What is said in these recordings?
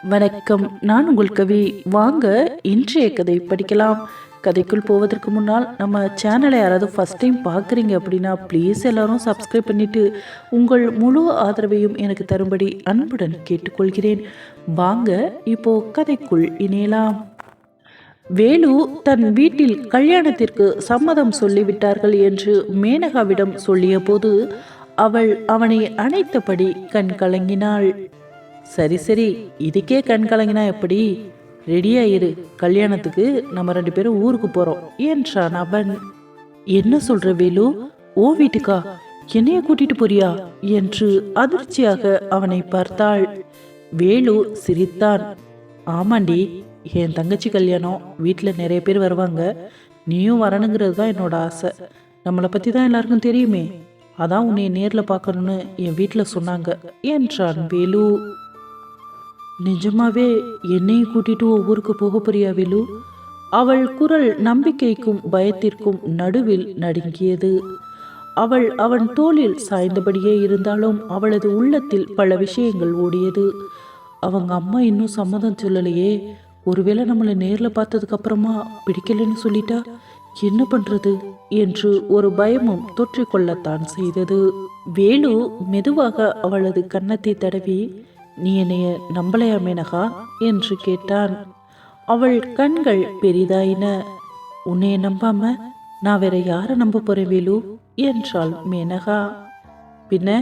வணக்கம். நான் உங்கள் கவி. வாங்க இன்றைய கதை படிக்கலாம். கதைக்குள் போவதற்கு முன்னால் நம்ம சேனலை யாராவது ஃபஸ்ட் டைம் பார்க்குறீங்க அப்படின்னா ப்ளீஸ் எல்லாரும் சப்ஸ்கிரைப் பண்ணிவிட்டு உங்கள் முழு ஆதரவையும் எனக்கு தரும்படி அன்புடன் கேட்டுக்கொள்கிறேன். வாங்க இப்போ கதைக்குள் இணையலாம். வேலு தன் வீட்டில் கல்யாணத்திற்கு சம்மதம் சொல்லிவிட்டார்கள் என்று மேனகாவிடம் சொல்லிய போது அவள் அவனை அணைத்தபடி கண் கலங்கினாள். சரி சரி, இதுக்கே கண் கலங்கினா எப்படி? ரெடியாயிரு, கல்யாணத்துக்கு நம்ம 2 பேரும் ஊருக்கு போறோம் என்றான் அவன். என்ன சொல்ற வேலு? ஓ வீட்டுக்கா? என்னைய கூட்டிட்டு போறியா என்று அதிர்ச்சியாக அவனை பார்த்தாள். வேலு சிரித்தான். ஆமாண்டி, என் தங்கச்சி கல்யாணம், வீட்டில் நிறைய பேர் வருவாங்க, நீயும் வரணுங்கிறது தான் என்னோட ஆசை. நம்மளை பற்றி தான் எல்லாருக்கும் தெரியுமே, அதான் உன்னை நேரில் பார்க்கணுன்னு என் வீட்டில் சொன்னாங்க என்றான் வேலு. நிஜமாவே என்னையும் கூட்டிட்டு ஊருக்கு போக போறியா வேலு? அவள் குரல் நம்பிக்கைக்கும் பயத்திற்கும் நடுவில் நடுங்கியது. அவள் அவன் தோளில் சாய்ந்தபடியே இருந்தாலும் அவளது உள்ளத்தில் பல விஷயங்கள் ஓடியது. அவங்க அம்மா இன்னும் சம்மதம் சொல்லலையே, ஒருவேளை நம்மளை நேரில் பார்த்ததுக்கு அப்புறமா பிடிக்கலன்னு சொல்லிட்டா என்ன பண்றது என்று ஒரு பயமும் தொற்றிக்கொள்ளத்தான் செய்தது. வேலு மெதுவாக அவளது கன்னத்தை தடவி, நீ என்னைய நம்பலையா மேனகா என்று கேட்டான். அவள் கண்கள் பெரிதாயின. உன்னைய நம்பாம நான் வேற யாரை நம்ப போறேன் வேலு என்றாள் மேனகா. பின்ன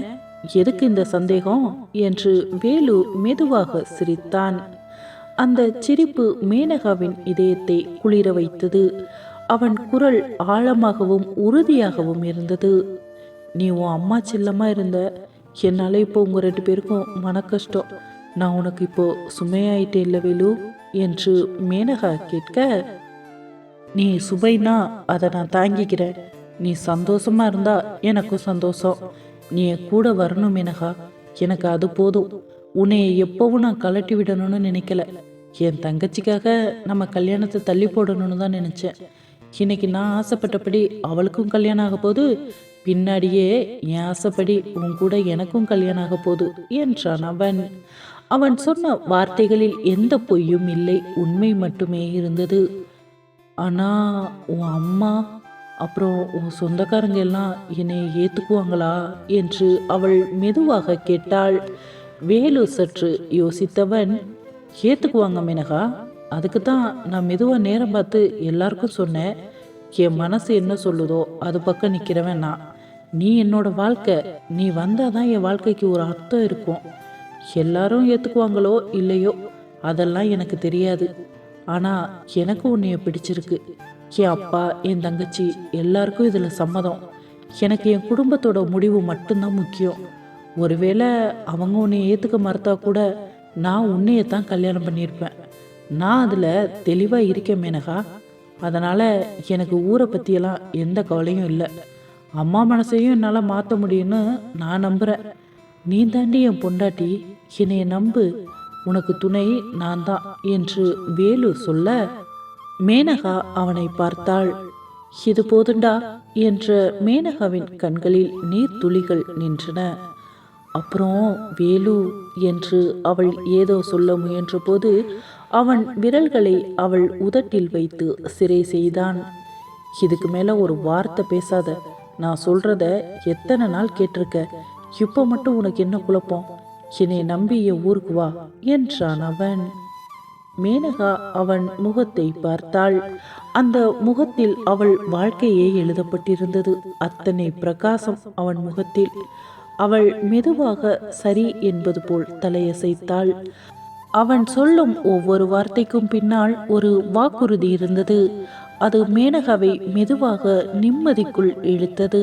எதுக்கு இந்த சந்தேகம் என்று வேலு மெதுவாக சிரித்தான். அந்த சிரிப்பு மேனகாவின் இதயத்தை குளிர வைத்தது. அவன் குரல் ஆழமாகவும் உறுதியாகவும் இருந்தது. நீ உன் அம்மா செல்லமா இருந்த, என்னால் இப்போ உங்கள் 2 பேருக்கும் மன கஷ்டம். நான் உனக்கு இப்போ சுமையாயிட்டே இல்லை வேலு என்று மேனகா கேட்க, நீ சுமைனா அதை நான் தாங்கிக்கிறேன். நீ சந்தோஷமா இருந்தா எனக்கும் சந்தோஷம். நீ கூட வரணும் மேனகா, எனக்கு அது போதும். உன்னை எப்பவும் நான் கலட்டி விடணும்னு நினைக்கல. என் தங்கச்சிக்காக நம்ம கல்யாணத்தை தள்ளி போடணும்னு தான் நினைச்சேன். இன்னைக்கு நான் ஆசைப்பட்டபடி அவளுக்கும் கல்யாணம் ஆக போது, பின்னாடியே என் ஆசைப்படி உன் கூட எனக்கும் கல்யாணம் ஆக போகுது என்றான் அவன். அவன் சொன்ன வார்த்தைகளில் எந்த பொய்யும் இல்லை, உண்மை மட்டுமே இருந்தது. ஆனா உன் அம்மா அப்புறம் உன் சொந்தக்காரங்க எல்லாம் என்னை ஏத்துக்குவாங்களா என்று அவள் மெதுவாக கேட்டாள். வேலு சற்று யோசித்தவன், ஏத்துக்குவாங்க மேனகா, அதுக்கு தான் நான் மெதுவாக நேரம் பார்த்து எல்லாருக்கும் சொன்னேன். என் மனசு என்ன சொல்லுதோ அது பக்கம் நிற்கிறவன் நான். நீ என்னோட வாழ்க்கை, நீ வந்தாதான் என் வாழ்க்கைக்கு ஒரு அர்த்தம் இருக்கும். எல்லாரும் ஏற்றுக்குவாங்களோ இல்லையோ அதெல்லாம் எனக்கு தெரியாது. ஆனால் எனக்கு உன்னைய பிடிச்சிருக்கு. என் அப்பா, என் தங்கச்சி எல்லாருக்கும் இதில் சம்மதம். எனக்கு என் குடும்பத்தோட முடிவு மட்டும்தான் முக்கியம். ஒருவேளை அவங்க உன்னை ஏற்றுக்க மறுத்தா கூட நான் உன்னையத்தான் கல்யாணம் பண்ணியிருப்பேன். நான் அதில் தெளிவாக இருக்கேன் மேனகா. அதனால் எனக்கு ஊரை பற்றியெல்லாம் எந்த கவலையும் இல்லை. அம்மா மனசையும் என்னால் மாற்ற முடியும்னு நான் நம்புகிறேன். நீ தாண்டி என் பொண்டாட்டி, என்னைய நம்பு, உனக்கு துணை நான் தான் என்று வேலு சொல்ல, மேனகா அவனை பார்த்தாள். இது போதுண்டா என்ற மேனகாவின் கண்களில் நீர் துளிகள் நின்றன. அப்புறம் வேலு என்று அவள் ஏதோ சொல்ல முயன்ற போது அவன் விரல்களை அவள் உதட்டில் வைத்து சிறை செய்தான். இதுக்கு மேல ஒரு வார்த்தை பேசாத. நான் சொல்றத எத்தனை நாள் கேட்டிருக்க, இப்போ மட்டும் உனக்கு என்ன குழப்பம்? என்னை நம்பி என் ஊருக்கு வா என்றான் அவன். மேனகா அவன் முகத்தை பார்த்தாள். அந்த முகத்தில் அவள் வாழ்க்கையே எழுதப்பட்டிருந்தது. அத்தனை பிரகாசம் அவன் முகத்தில். அவள் மெதுவாக சரி என்பது போல் தலையசைத்தாள். அவன் சொல்லும் ஒவ்வொரு வார்த்தைக்கும் பின்னால் ஒரு வாக்குறுதி இருந்தது. அது மேனகாவை மெதுவாக நிம்மதிக்குள் இழுத்தது.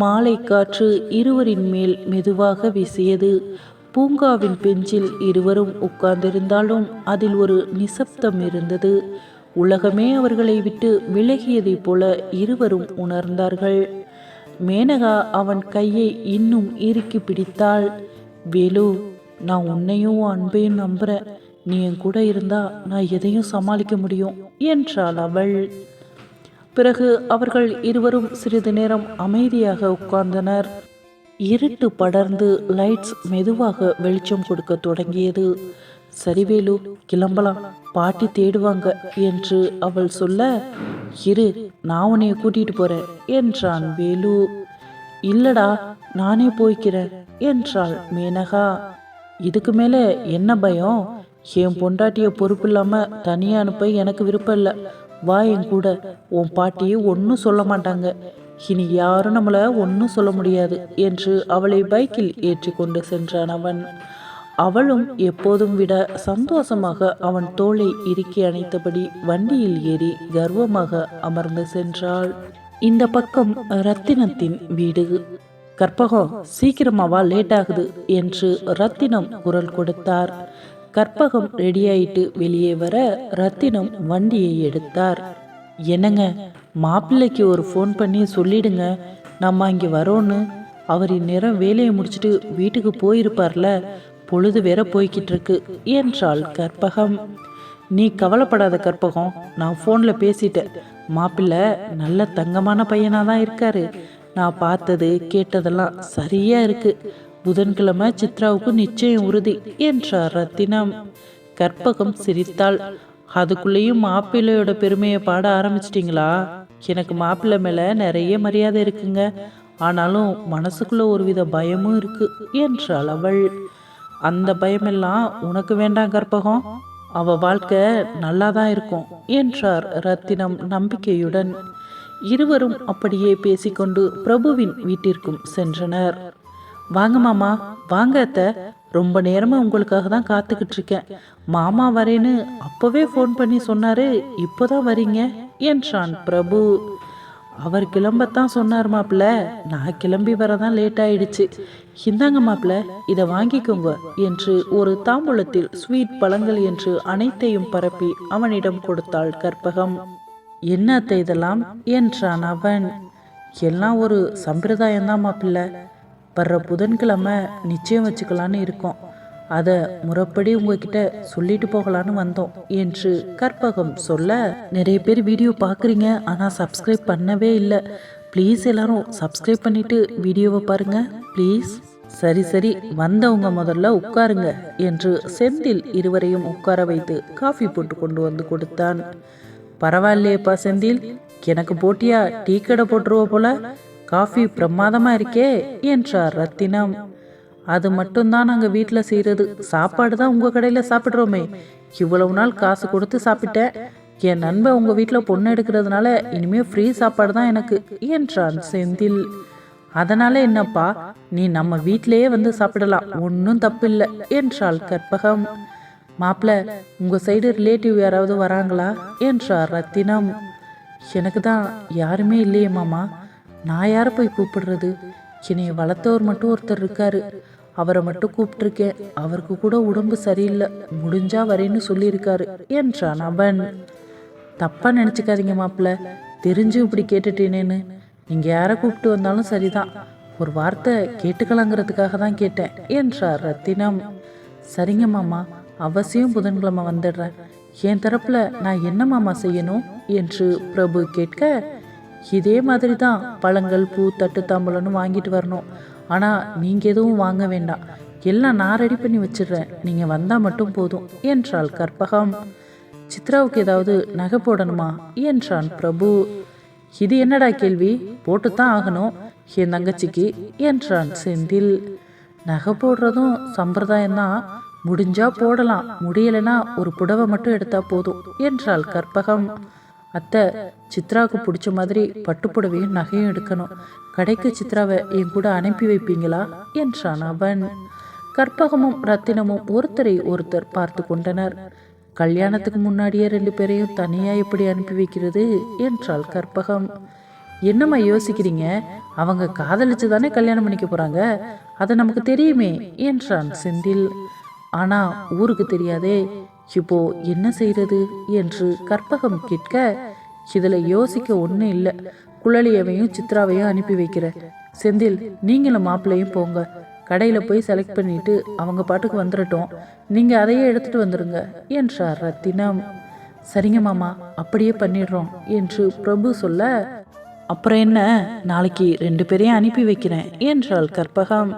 மாலை காற்று இருவரின் மேல் மெதுவாக வீசியது. பூங்காவின் பெஞ்சில் இருவரும் உட்கார்ந்திருந்தாலும் அதில் ஒரு நிசப்தம் இருந்தது. உலகமே அவர்களை விட்டு விலகியதைப் போல இருவரும் உணர்ந்தார்கள். மேனகா அவன் கையை இன்னும் இறுக்கி பிடித்தாள். வேலு, நான் உன்னையும் அன்பையும் நம்புறேன். நீ என் கூட இருந்தா நான் எதையும் சமாளிக்க முடியும் என்றாள் அவள். பிறகு அவர்கள் இருவரும் சிறிது நேரம் அமைதியாக உட்கார்ந்தனர். இருட்டு படர்ந்து லைட்ஸ் மெதுவாக வெளிச்சம் கொடுக்க தொடங்கியது. சரி வேலு, கிளம்பலாம், பாட்டி தேடுவாங்க என்று அவள் சொல்ல, இரு, நான் உன்னைய கூட்டிட்டு போறேன் என்றான் வேலு. இல்லடா, நானே போய்க்கிறேன் என்றாள் மேனகா. இதுக்கு மேல என்ன பயம்? என் பொண்டாட்டிய பொறுப்பு இல்லாம தனியா அனுப்ப எனக்கு விருப்பம் இல்லை. வா என் கூட, உன் பாட்டி ஒன்றும் சொல்ல மாட்டாங்க. இனி யாரும் நம்மள ஒன்றும் சொல்ல முடியாது என்று அவளை பைக்கில் ஏற்றி கொண்டு சென்றான் அவன். அவளும் எப்போதும் விட சந்தோஷமாக அவன் தோளை இறுக்கி அணைத்தபடி வண்டியில் ஏறி கர்வமாக அமர்ந்து சென்றாள். இந்த பக்கம் ரத்தினத்தின் வீடு. கற்பகம், சீக்கிரமாவா, லேட் ஆகுது என்று ரத்தினம் குரல் கொடுத்தார். கற்பகம் ரெடியாயிட்டு வெளியே வர ரத்தினம் வண்டியை எடுத்தார். என்னங்க, மாப்பிள்ளைக்கு ஒரு ஃபோன் பண்ணி சொல்லிடுங்க, நம்ம அங்கே வரோன்னு. அவர் இந்நேரம் வேலையை முடிச்சுட்டு வீட்டுக்கு போயிருப்பார்ல, பொழுது வேற போய்கிட்டு இருக்கு என்றாள் கற்பகம். நீ கவலைப்படாத கற்பகம், நான் ஃபோனில் பேசிட்டேன். மாப்பிள்ளை நல்ல தங்கமான பையனாக தான் இருக்காரு. நான் பார்த்தது கேட்டதெல்லாம் சரியா இருக்கு. புதன்கிழமை சித்ராவுக்கு நிச்சயம் உறுதி என்றார் ரத்தினம். கற்பகம் சிரித்தாள். அதுக்குள்ளேயும் மாப்பிள்ளையோட பெருமையை பாட ஆரம்பிச்சிட்டிங்களா? எனக்கு மாப்பிள்ளை மேலே நிறைய மரியாதை இருக்குங்க, ஆனாலும் மனசுக்குள்ள ஒருவித பயமும் இருக்கு என்றாள் அவள். அந்த பயமெல்லாம் உனக்கு வேண்டாம் கற்பகம், அவ வாழ்க்கை நல்லாதான் இருக்கும் என்றார் ரத்தினம் நம்பிக்கையுடன். இருவரும் அப்படியே பேசிக்கொண்டு பிரபுவின் வீட்டிற்கும் சென்றனர். வாங்க மாமா, வாங்க அத்தை, ரொம்ப நேரமா உங்களுக்காக தான் காத்துக்கிட்டு இருக்கேன். மாமா வரேன்னு அப்பவே ஃபோன் பண்ணி சொன்னாரு, இப்போதான் வரீங்க என்றான் பிரபு. அவர் கிளம்பத்தான் சொன்னார் மாப்பிள்ள, நான் கிளம்பி வரதான் லேட் ஆயிடுச்சு. இந்தாங்க மாப்பிள்ள, இதை வாங்கிக்கோங்க என்று ஒரு தாம்பூலத்தில் ஸ்வீட், பழங்கள் என்று அனைத்தையும் பரப்பி அவனிடம் கொடுத்தாள் கற்பகம். என்ன அத்தை இதெல்லாம் என்றான் அவன். எல்லாம் ஒரு சம்பிரதாயம்தான் மாப்பிள்ள, வர்ற புதன்கிழமை நிச்சயம் வச்சுக்கலான்னு இருக்கோம். அதை முறைப்படி உங்ககிட்ட சொல்லிட்டு போகலான்னு வந்தோம் என்று கற்பகம் சொல்ல, நிறைய பேர் வீடியோ பார்க்குறீங்க, ஆனால் சப்ஸ்கிரைப் பண்ணவே இல்லை. ப்ளீஸ் எல்லாரும் சப்ஸ்கிரைப் பண்ணிட்டு வீடியோவை பாருங்க ப்ளீஸ். சரி சரி, வந்தவங்க முதல்ல உட்காருங்க என்று செந்தில் இருவரையும் உட்கார வைத்து காஃபி போட்டு கொண்டு வந்து கொடுத்தான். பரவாயில்லையேப்பா செந்தில், எனக்கு போட்டியா டீ கடை போட்டுருவ போல, காஃபி பிரமாதமா இருக்கே என்றார் ரத்தினம். அது மட்டும்தான் நாங்கள் வீட்டில் செய்கிறது, சாப்பாடு தான் உங்கள் கடையில் சாப்பிட்றோமே. இவ்வளவு நாள் காசு கொடுத்து சாப்பிட்டேன். என் நண்பன் உங்கள் வீட்டில் பொண்ணு எடுக்கிறதுனால இனிமேல் ஃப்ரீ சாப்பாடு தான் எனக்கு என்றான் செந்தில். அதனால என்னப்பா, நீ நம்ம வீட்டிலேயே வந்து சாப்பிடலாம், ஒன்றும் தப்பு இல்லை என்றாள் கற்பகம். மாப்பிள்ள, உங்கள் சைடு ரிலேட்டிவ் யாராவது வராங்களா என்றார் ரத்தினம். எனக்கு தான் யாருமே இல்லையே மாமா, நான் யாரை போய் கூப்பிடுறது? என்னைய வளர்த்தவர் மட்டும் ஒருத்தர் இருக்காரு, அவரை மட்டும் கூப்பிட்டுருக்கேன். அவருக்கு கூட உடம்பு சரியில்லை, முடிஞ்சா வரேன்னு சொல்லியிருக்காரு என்றான் அவன். தப்பா நினச்சிக்காதீங்க மாப்பிள்ள, தெரிஞ்சு இப்படி கேட்டுட்டேனேன்னு. நீங்கள் யாரை கூப்பிட்டு வந்தாலும் சரிதான், ஒரு வார்த்தை கேட்டுக்கலாங்கிறதுக்காக தான் கேட்டேன் என்றார் ரத்தினம். சரிங்க மாமா, அவசியம் புதன்கிழமை வந்துடுறேன். என் தரப்புல நான் என்ன மாமா செய்யணும் என்று பிரபு கேட்க, இதே மாதிரி தான் பழங்கள், பூ, தட்டு, தாம்பூலன்னு வாங்கிட்டு வரணும். ஆனால் நீங்கள் எதுவும் வாங்க வேண்டாம், எல்லாம் நான் ரெடி பண்ணி வச்சிடுறேன், நீங்கள் வந்தால் மட்டும் போதும் என்றாள் கற்பகம். சித்ராவுக்கு ஏதாவது நகை போடணுமா என்றான் பிரபு. இது என்னடா கேள்வி, போட்டுத்தான் ஆகணும் என் தங்கச்சிக்கு என்றான் செந்தில். நகை போடுறதும் சம்பிரதாயம்தான், முடிஞ்சா போடலாம், முடியலைன்னா ஒரு புடவை மட்டும் எடுத்தா போதும் என்றாள் கற்பகம். அத்தை, சித்ராவுக்கு பிடிச்ச மாதிரி பட்டுப்புடவையும் நகையும் எடுக்கணும். கடைக்கு சித்ராவை என் கூட அனுப்பி வைப்பீங்களா என்றான் அவன். கற்பகமும் ரத்தினமும் ஒருத்தரை ஒருத்தர் பார்த்து கொண்டனர். கல்யாணத்துக்கு முன்னாடியே 2 பேரையும் தனியா எப்படி அனுப்பி வைக்கிறது என்றாள் கற்பகம். என்னம்மா யோசிக்கிறீங்க, அவங்க காதலிச்சு தானே கல்யாணம் பண்ணிக்க போறாங்க, அது நமக்கு தெரியுமே என்றான் செந்தில். ஆனா ஊருக்கு தெரியாதே, இப்போ என்ன செய்யறது என்று கற்பகம் கேட்க, இதுல யோசிக்க ஒன்றும் இல்லை, குழலியவையும் சித்ராவையும் அனுப்பி வைக்கிற. செந்தில், நீங்களும் மாப்பிள்ளையும் போங்க, கடையில் போய் செலக்ட் பண்ணிட்டு அவங்க பாட்டுக்கு வந்துடட்டும், நீங்கள் அதையே எடுத்துட்டு வந்துடுங்க என்றார் ரத்தினம். சரிங்க மாமா, அப்படியே பண்ணிடுறோம் என்று பிரபு சொல்ல, அப்புறம் என்ன, நாளைக்கு 2 பேரையும் அனுப்பி வைக்கிறேன் என்றாள் கற்பகம்.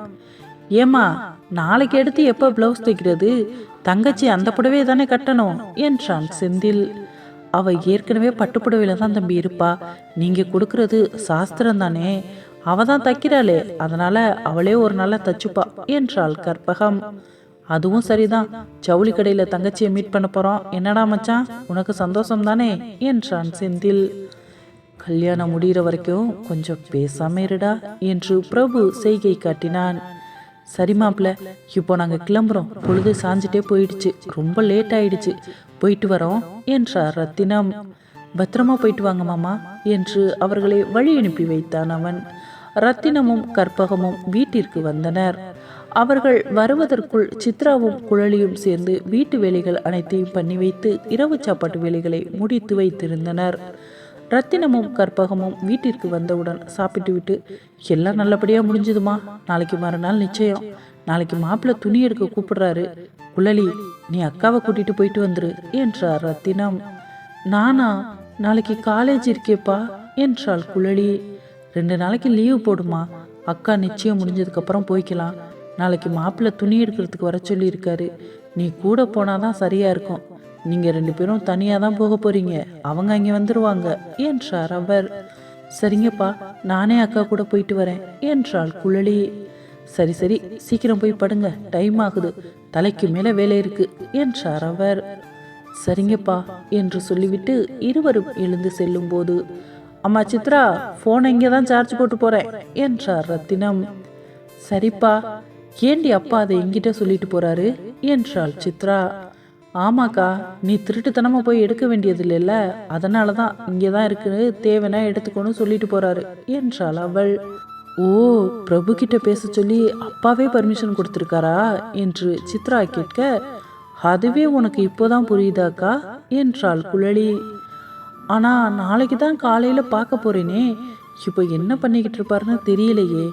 ஏமா, நாளைக்கு எடுத்து எப்போ ப்ளவுஸ் தைக்கிறது? தங்கச்சி அந்த புடவையை தானே கட்டணும் என்றான் செந்தில். அவ ஏற்கனவே பட்டுப்புடவையில தான் தம்பி இருப்பா. நீங்க கொடுக்கறது சாஸ்திரம் தானே, அவ தான் தைக்கிறாளே, அதனால அவளே ஒரு நாள தச்சுப்பா என்றாள் கற்பகம். அதுவும் சரிதான், ஜவுளி கடையில தங்கச்சியை மீட் பண்ண போறோம். என்னடா மச்சான், உனக்கு சந்தோஷம் தானே என்றான் செந்தில். கல்யாணம் முடிகிற வரைக்கும் கொஞ்சம் பேசாம இருடா என்று பிரபு செய்கை காட்டினான். சரி மாப்பிள்ள, இப்போ நாங்கள் கிளம்புறோம். பொழுது சாஞ்சிட்டே போயிடுச்சு, ரொம்ப லேட் ஆயிடுச்சு, போயிட்டு வரோம் என்றார் ரத்தினம். பத்திரமா போயிட்டு வாங்க மாமா என்று அவர்களை வழி அனுப்பி வைத்தான் அவன். ரத்தினமும் கற்பகமும் வீட்டிற்கு வந்தனர். அவர்கள் வருவதற்குள் சித்ராவும் குழலியும் சேர்ந்து வீட்டு வேலைகள் அனைத்தையும் பண்ணி வைத்து இரவு சாப்பாட்டு வேலைகளை முடித்து வைத்திருந்தனர். ரத்தினமும் கற்பகமும் வீட்டிற்கு வந்தவுடன் சாப்பிட்டு விட்டு, எல்லாம் நல்லபடியாக முடிஞ்சதுமா, நாளைக்கு மறுநாள் நிச்சயம், நாளைக்கு மாப்பிள்ளை துணி எடுக்க கூப்பிடுறாரு, குழலி நீ அக்காவை கூட்டிட்டு போயிட்டு வந்துரு என்றார் ரத்தினம். நானா, நாளைக்கு காலேஜ் இருக்கேப்பா என்றாள் குழலி. 2 நாளைக்கு லீவு போடுமா, அக்கா நிச்சயம் முடிஞ்சதுக்கப்புறம் போய்க்கலாம். நாளைக்கு மாப்பிள்ளை துணி எடுக்கிறதுக்கு வர சொல்லி இருக்காரு, நீ கூட போனாதான் சரியா இருக்கும். நீங்க 2 பேரும் தனியாக தான் போக போறீங்க, அவங்க அங்கே வந்துருவாங்க என்றார் அவர். சரிங்கப்பா, நானே அக்கா கூட போயிட்டு வரேன் என்றாள் குழலி. சரி சரி, சீக்கிரம் போய் படுங்க, டைம் ஆகுது, தலைக்கு மேலே வேலை இருக்கு என்றார் அவர். சரிங்கப்பா என்று சொல்லிவிட்டு இருவரும் எழுந்து செல்லும் போது, அம்மா சித்ரா, போனை இங்கே தான் சார்ஜ் போட்டு போறேன் என்றார் ரத்தினம். சரிப்பா, ஏண்டி அப்பா அதை என்கிட்ட சொல்லிட்டு போறாரு என்றாள் சித்ரா. ஆமாக்கா, நீ திருட்டுத்தனமா போய் எடுக்க வேண்டியது இல்லைல்ல, அதனால தான் இங்கே தான் இருக்குன்னு தேவைன்னா எடுத்துக்கொண்டு சொல்லிட்டு போறாரு என்றாள் அவள். ஓ, பிரபு கிட்ட பேச சொல்லி அப்பாவே பர்மிஷன் கொடுத்துருக்காரா என்று சித்ரா கேட்க, அதுவே உனக்கு இப்போதான் புரியுதாக்கா என்றாள் குழலி. ஆனா நாளைக்கு தான் காலையில பார்க்க போறேனே, இப்போ என்ன பண்ணிக்கிட்டு இருப்பாருன்னு தெரியலையே,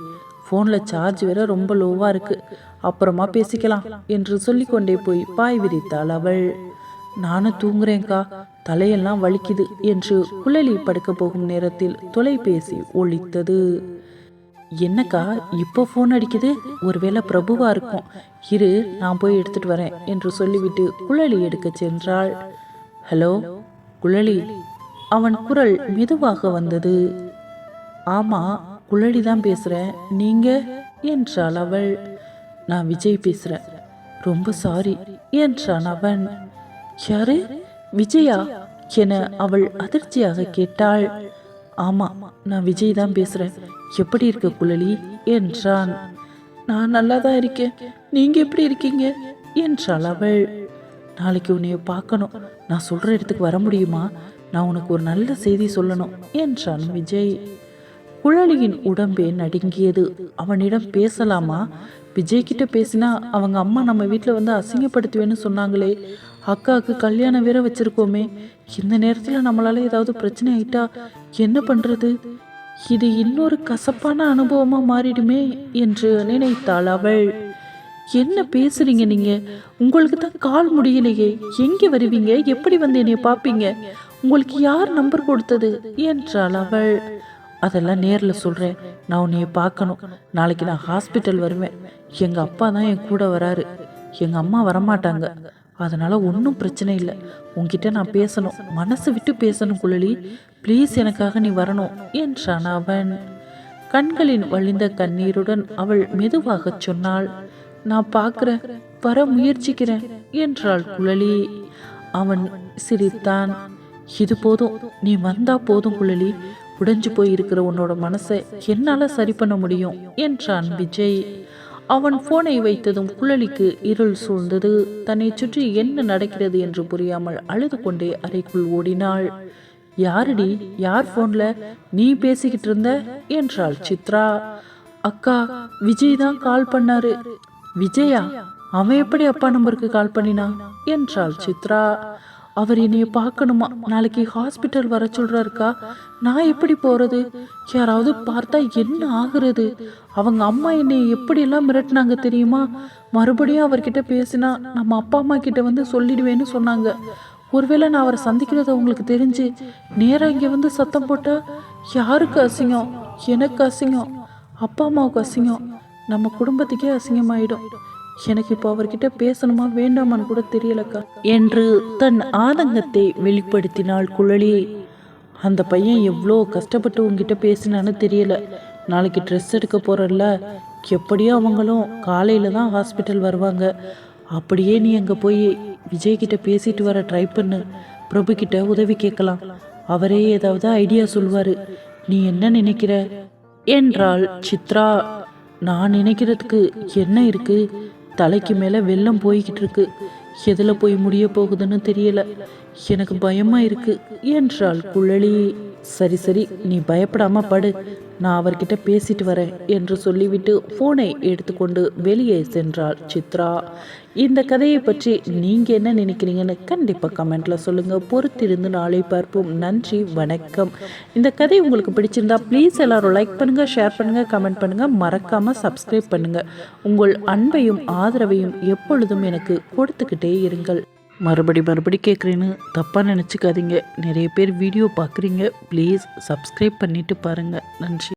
ஃபோனில் சார்ஜ் வேற ரொம்ப லோவாக இருக்கு, அப்புறமா பேசிக்கலாம் என்று சொல்லிக்கொண்டே போய் பாய் விரித்தாள் அவள். நானும் தூங்குறேன்க்கா, தலையெல்லாம் வலிக்குது என்று குழலி படுக்க போகும் நேரத்தில் தொலைபேசி ஒலித்தது. என்னக்கா இப்போ ஃபோன் அடிக்குது, ஒருவேளை பிரபுவா இருக்கும், இரு நான் போய் எடுத்துட்டு வரேன் என்று சொல்லிவிட்டு குழலி எடுக்க சென்றாள். ஹலோ குழலி, அவன் குரல் மெதுவாக வந்தது. ஆமா, குழலி தான் பேசுறேன், நீங்க என்றாள் அவள். நான் விஜய் பேசுறேன், ரொம்ப சாரி என்றான் அவன். யாரு, விஜயா என அவள் அதிர்ச்சியாக கேட்டாள். ஆமா, நான் விஜய் தான் பேசுறேன், எப்படி இருக்க குழலி என்றான். நான் நல்லா தான் இருக்கேன், நீங்க எப்படி இருக்கீங்க என்றாள் அவள். நாளைக்கு உன்னைய பார்க்கணும், நான் சொல்ற இடத்துக்கு வர முடியுமா, நான் உனக்கு ஒரு நல்ல செய்தி சொல்லணும் என்றான் விஜய். குழலியின் உடம்பே நடுங்கியது. அவனிடம் பேசலாமா, விஜய் கிட்ட பேசினா அவங்க அம்மா நம்ம வீட்டில் வந்து அசிங்கப்படுத்துவேன்னு சொன்னாங்களே, அக்காவுக்கு கல்யாணம் வேற வச்சிருக்கோமே, இந்த நேரத்தில் நம்மளால ஏதாவது பிரச்சனை ஆயிட்டா என்ன பண்றது, இது இன்னொரு கசப்பான அனுபவமா மாறிடுமே என்று நினைத்தாள் அவள். என்ன பேசுறீங்க நீங்க, உங்களுக்கு தான் கால் முடியலையே, எங்கே வருவீங்க, எப்படி வந்து என்னைய பார்ப்பீங்க, உங்களுக்கு யார் நம்பர் கொடுத்தது என்றாள் அவள். அதெல்லாம் நேரில் சொல்கிறேன், நான் உன்னைய பார்க்கணும், நாளைக்கு நான் ஹாஸ்பிட்டல் வருவேன், எங்கள் அப்பா தான் என் கூட வராரு, எங்கள் அம்மா வரமாட்டாங்க, அதனால் ஒன்றும் பிரச்சனை இல்லை, உன்கிட்ட நான் பேசணும், மனசு விட்டு பேசணும் குழலி, ப்ளீஸ் எனக்காக நீ வரணும் என்றான் அவன். கண்களின் வழிந்த கண்ணீருடன் அவள் மெதுவாக சொன்னாள். நான் பார்க்குறேன், வர முயற்சிக்கிறேன் என்றாள் குழலி. அவன் சிரித்தான். இது போதும், நீ வந்தா போதும் குழலி, உடைஞ்சு போய் இருக்கிற உன்னோட மனசை என்னால சரி பண்ண முடியும் என்றான் விஜய். அவன் போனை வைத்ததும் குழலிக்கு இருள் சூழ்ந்தது. தன்னை சுற்றி என்ன நடக்கிறது என்று புரியாமல் அழுது கொண்டே அறைக்குள் ஓடினாள். யாரடி, யார் போன்ல நீ பேசிக்கிட்டு இருந்த என்றாள் சித்ரா. அக்கா, விஜய் தான் கால் பண்ணாரு. விஜயா, அவன் எப்படி அப்பா நம்பருக்கு கால் பண்ணினா என்றாள் சித்ரா. அவர் என்னைய பார்க்கணுமா, நாளைக்கு ஹாஸ்பிட்டல் வர சொல்றாருக்கா, நான் எப்படி போறது, யாராவது பார்த்தா என்ன ஆகுறது, அவங்க அம்மா என்னை எப்படியெல்லாம் மிரட்டினாங்க தெரியுமா, மறுபடியும் அவர்கிட்ட பேசினா நம்ம அப்பா அம்மா கிட்ட வந்து சொல்லிடுவேன்னு சொன்னாங்க, ஒருவேளை நான் அவரை சந்திக்கிறது அவங்களுக்கு தெரிஞ்சு நேராக இங்கே வந்து சத்தம் போட்டா யாருக்கு அசிங்கம், எனக்கு அசிங்கம், அப்பா அம்மாவுக்கு அசிங்கம், நம்ம குடும்பத்துக்கே அசிங்கமாயிடும், எனக்கு இப்போ அவர்கிட்ட பேசணுமா வேண்டாமான்னு கூட தெரியலக்கா என்று தன் ஆதங்கத்தை வெளிப்படுத்தினாள் குழலி. அந்த பையன் எவ்வளோ கஷ்டப்பட்டு உங்ககிட்ட பேசினான்னு தெரியல. நாளைக்கு ட்ரெஸ் எடுக்க போகிறல்ல, எப்படியோ அவங்களும் காலையில் தான் ஹாஸ்பிட்டல் வருவாங்க. அப்படியே நீ அங்கே போய் விஜய்கிட்ட பேசிட்டு வர ட்ரை பண்ணு. பிரபுக்கிட்ட உதவி கேட்கலாம், அவரே ஏதாவது ஐடியா சொல்வார். நீ என்ன நினைக்கிற என்றாள் சித்ரா. நான் நினைக்கிறதுக்கு என்ன இருக்கு? தலைக்கு மேலே வெள்ளம் போய்கிட்டு இருக்கு. எதில் போய் முடிய போகுதுன்னு தெரியல. எனக்கு பயமா இருக்கு என்றாள் குழலி. சரி சரி, நீ பயப்படாம படு, நான் அவர்கிட்ட பேசிட்டு வரேன் என்று சொல்லிவிட்டு போனை எடுத்துக்கொண்டு வெளியே சென்றாள் சித்ரா. இந்த கதையை பற்றி நீங்க என்ன நினைக்கிறீங்கன்னு கண்டிப்பா கமெண்ட்ல சொல்லுங்க. பொறுத்திருந்து நாளை பார்ப்போம். நன்றி, வணக்கம். இந்த கதை உங்களுக்கு பிடிச்சிருந்தா ப்ளீஸ் எல்லாரும் லைக் பண்ணுங்க, ஷேர் பண்ணுங்க, கமெண்ட் பண்ணுங்க, மறக்காம சப்ஸ்கிரைப் பண்ணுங்க. உங்கள் அன்பையும் ஆதரவையும் எப்பொழுதும் எனக்கு கொடுத்துக்கிட்டே இருங்கள். மறுபடி கேட்குறேன்னு தப்பாக நினச்சிக்காதீங்க. நிறைய பேர் வீடியோ பார்க்குறீங்க. ப்ளீஸ் சப்ஸ்கிரைப் பண்ணிவிட்டு பாருங்கள். நன்றி.